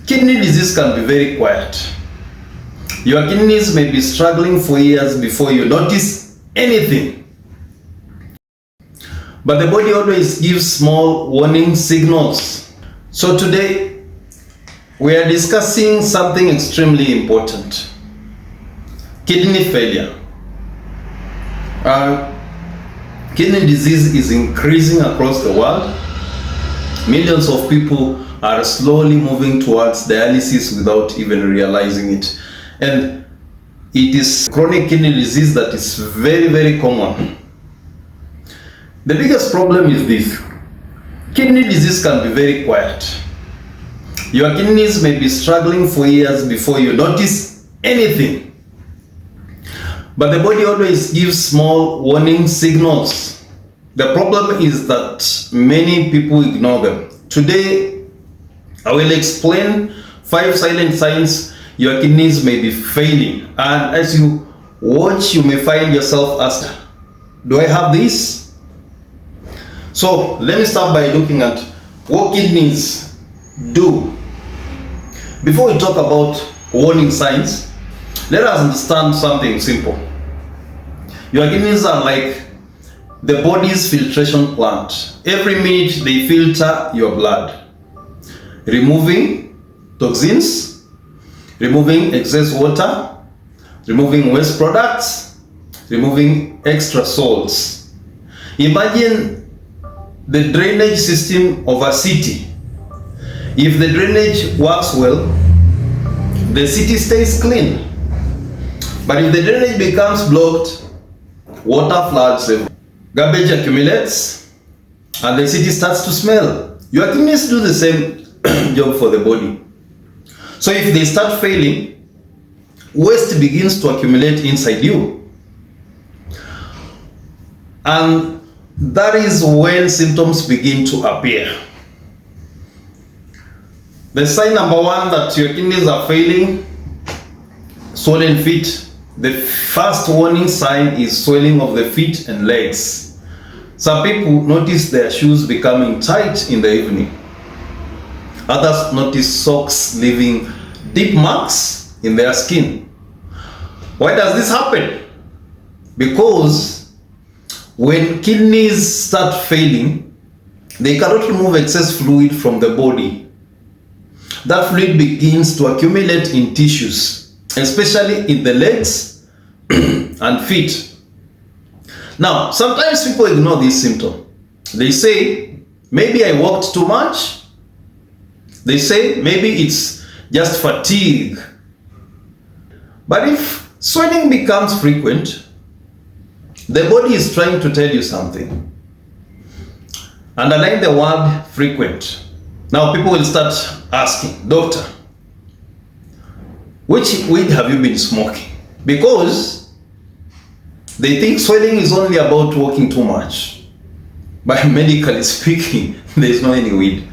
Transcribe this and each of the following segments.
Kidney disease can be very quiet. Your kidneys may be struggling for years before you notice anything. But the body always gives small warning signals. So today, we are discussing something extremely important. Kidney failure. Kidney disease is increasing across the world. Millions of people are slowly moving towards dialysis without even realizing it. And it is chronic kidney disease that is very, very common. The biggest problem is this. Kidney disease can be very quiet. Your kidneys may be struggling for years before you notice anything. But the body always gives small warning signals. The problem is that many people ignore them. Today, I will explain 5 silent signs your kidneys may be failing. And as you watch, you may find yourself asking, do I have this? So let me start by looking at what kidneys do. Before we talk about warning signs, let us understand something simple. Your kidneys are like the body's filtration plant. Every minute they filter your blood, removing toxins, removing excess water, removing waste products, removing extra salts. Imagine the drainage system of a city. If the drainage works well, the city stays clean. But if the drainage becomes blocked, water floods, garbage accumulates, and the city starts to smell. Your kidneys do the same job for the body. So if they start failing, waste begins to accumulate inside you. And that is when symptoms begin to appear. The sign number 1 that your kidneys are failing, swollen feet. The first warning sign is swelling of the feet and legs. Some people notice their shoes becoming tight in the evening. Others notice socks leaving deep marks in their skin. Why does this happen? Because when kidneys start failing, they cannot remove excess fluid from the body. That fluid begins to accumulate in tissues, especially in the legs and feet. Now, sometimes people ignore this symptom. They say, maybe I walked too much. They say, maybe it's just fatigue. But if swelling becomes frequent, the body is trying to tell you something. Underline the word frequent. Now people will start asking, doctor, which weed have you been smoking? Because they think swelling is only about walking too much. But medically speaking, there is no any weed.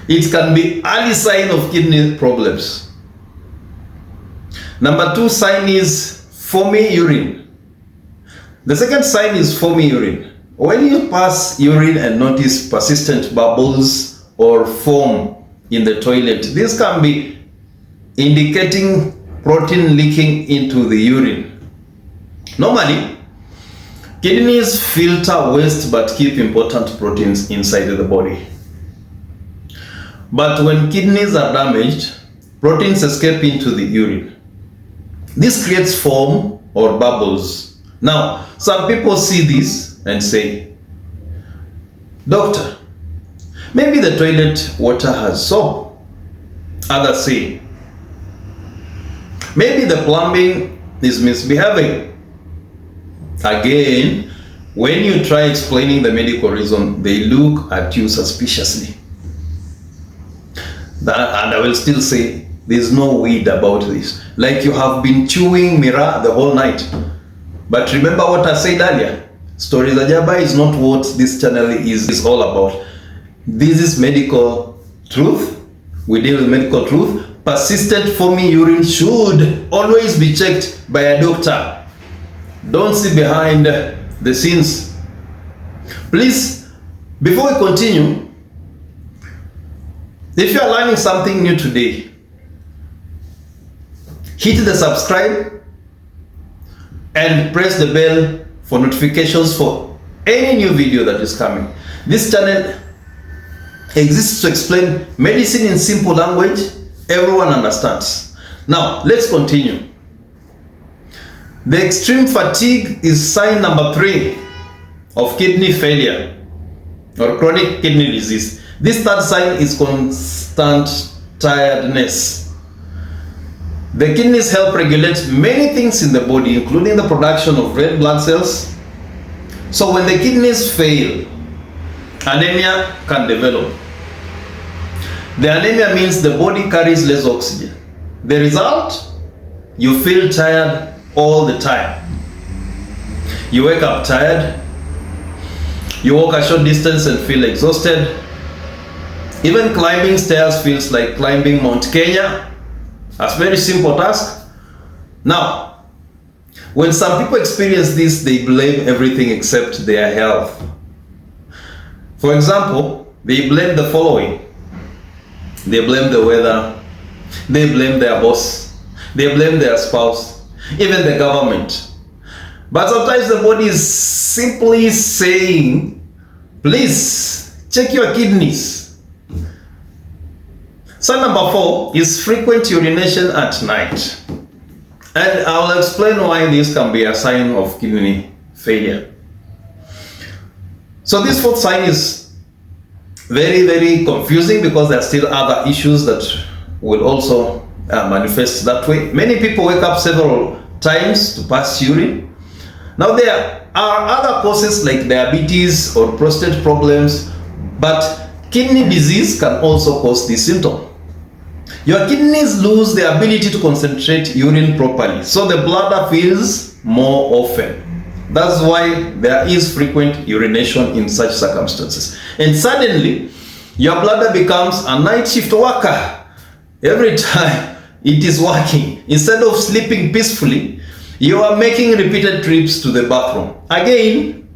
It can be early sign of kidney problems. Number 2 sign is foamy urine. The second sign is foamy urine. When you pass urine and notice persistent bubbles or foam in the toilet, this can be indicating protein leaking into the urine. Normally, kidneys filter waste but keep important proteins inside the body. But when kidneys are damaged, proteins escape into the urine. This creates foam or bubbles. Now, some people see this and say, doctor, maybe the toilet water has soap. Others say, maybe the plumbing is misbehaving. Again, when you try explaining the medical reason, they look at you suspiciously. And I will still say, there's no weed about this. Like you have been chewing mirror the whole night. But remember what I said earlier, Stories Ajaba is not what this channel is all about. This is medical truth. We deal with medical truth. Persistent foamy urine should always be checked by a doctor. Don't see behind the scenes. Please, before we continue, If you are learning something new today, hit the subscribe and press the bell for notifications for any new video that is coming. This channel exists to explain medicine in simple language everyone understands. Now, let's continue. The extreme fatigue is sign number 3 of kidney failure or chronic kidney disease. This third sign is constant tiredness. The kidneys help regulate many things in the body, including the production of red blood cells. So when the kidneys fail, anemia can develop. The anemia means the body carries less oxygen. The result, you feel tired all the time. You wake up tired. You walk a short distance and feel exhausted. Even climbing stairs feels like climbing Mount Kenya. That's a very simple task. Now, when some people experience this, they blame everything except their health. For example, they blame the following. They blame the weather. They blame their boss. They blame their spouse. Even the government. But sometimes the body is simply saying, please check your kidneys. Sign number 4 is frequent urination at night. And I'll explain why this can be a sign of kidney failure. So this 4th sign is very, very confusing because there are still other issues that will also manifest that way. Many people wake up several times to pass urine. Now there are other causes like diabetes or prostate problems, but kidney disease can also cause this symptom. Your kidneys lose the ability to concentrate urine properly, so the bladder fills more often. That's why there is frequent urination in such circumstances. And suddenly, your bladder becomes a night shift worker. Every time it is working, instead of sleeping peacefully, you are making repeated trips to the bathroom. Again,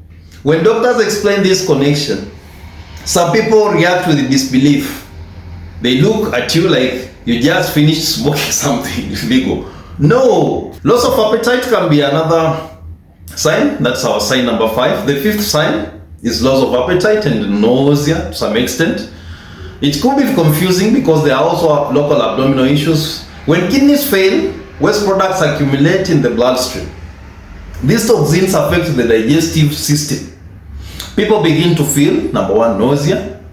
when doctors explain this connection, some people react with disbelief. They look at you like you just finished smoking something illegal. No! Loss of appetite can be another sign. That's our sign number 5. The 5th sign is loss of appetite and nausea to some extent. It could be confusing because there are also local abdominal issues. When kidneys fail, waste products accumulate in the bloodstream. These toxins affect the digestive system. People begin to feel, number 1, nausea.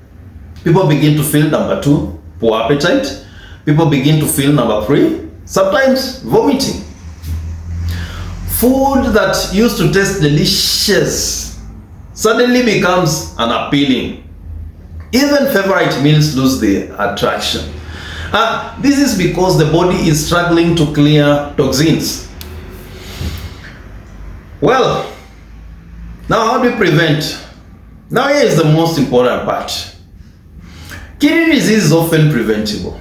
People begin to feel, number 2, poor appetite. People begin to feel, number 3, sometimes vomiting. Food that used to taste delicious suddenly becomes unappealing. Even favorite meals lose their attraction. This is because the body is struggling to clear toxins. Well, now how do we prevent? Now here is the most important part. Kidney disease is often preventable.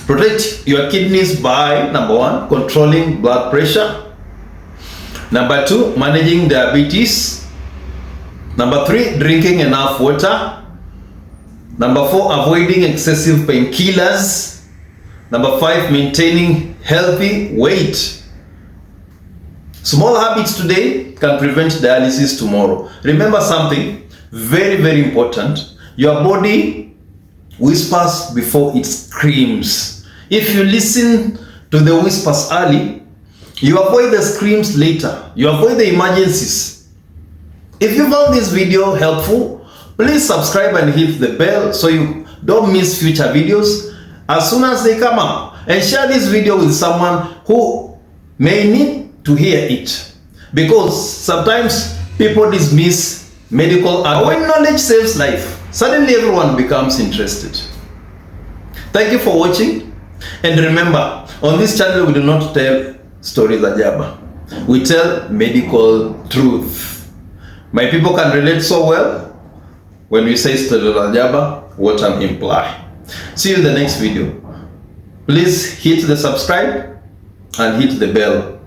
Protect your kidneys by, number 1, controlling blood pressure. Number 2, managing diabetes. Number 3, drinking enough water. Number 4, avoiding excessive painkillers. Number 5, maintaining healthy weight. Small habits today can prevent dialysis tomorrow. Remember something very, very important. Your body whispers before it screams. If you listen to the whispers early, you avoid the screams later. You avoid the emergencies. If you found this video helpful, please subscribe and hit the bell so you don't miss future videos as soon as they come up. And share this video with someone who may need to hear it. Because sometimes people dismiss medical advice. When knowledge saves life, suddenly everyone becomes interested. Thank you for watching. And remember, on this channel we do not tell stories ajaba. We tell medical truth. My people can relate so well when we say stories ajaba, what I'm implying. See you in the next video. Please hit the subscribe and hit the bell